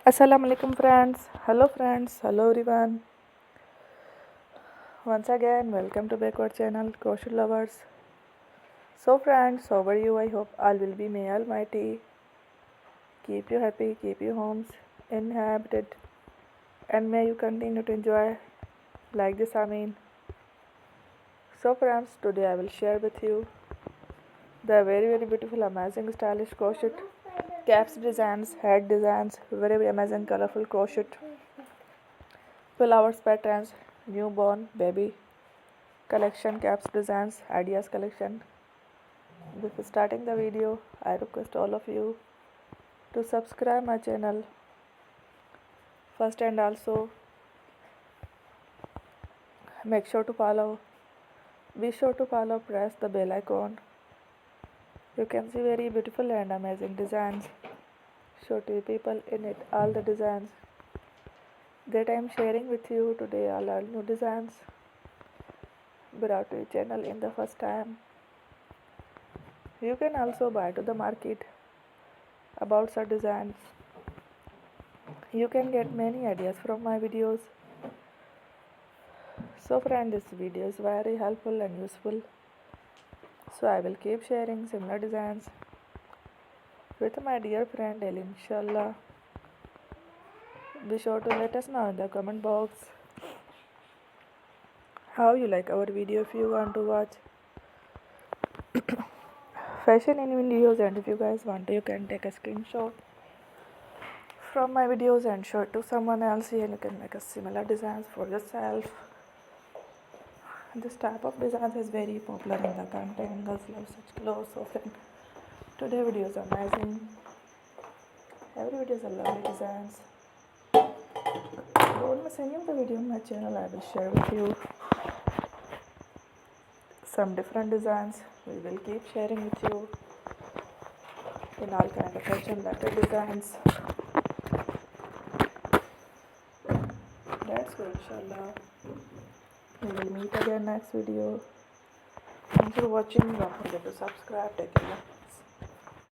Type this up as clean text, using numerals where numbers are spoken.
Assalamu alaikum friends. Hello everyone. Once again, welcome to backward channel Crochet Lovers. So friends, how are you? I hope all will be may Almighty keep you happy, keep your homes inhabited, and may you continue to enjoy like this. So friends, today I will share with you the very beautiful, amazing, stylish crochet caps designs, head designs, very amazing, colorful crochet flowers patterns, newborn baby collection, caps designs, ideas collection. Before starting the video, I request all of you to subscribe my channel first, and also make sure to follow. Be sure to follow, press the bell icon. You can see very beautiful and amazing designs. Show to people in it all the designs that I am sharing with you today. All are new designs brought to your channel in the first time. You can also buy to the market about such designs. You can get many ideas from my videos. So friend, this video is very helpful and useful. So I will keep sharing similar designs with my dear friend Ellie, inshallah. Be sure to let us know in the comment box how you like our video. If you want to watch fashion in videos, and if you guys want to, you can take a screenshot from my videos and show it to someone else, and you can make a similar designs for yourself. This type of designs is very popular in the content. Girls love such clothes. So friend, today video is amazing. Every video is a lovely designs. Don't miss any of the video on my channel. I will share with you some different designs. We will keep sharing with you in all kind of fashion letter designs. That's good, inshallah. We will meet again next video. Thanks for watching. Don't forget to subscribe. Take care.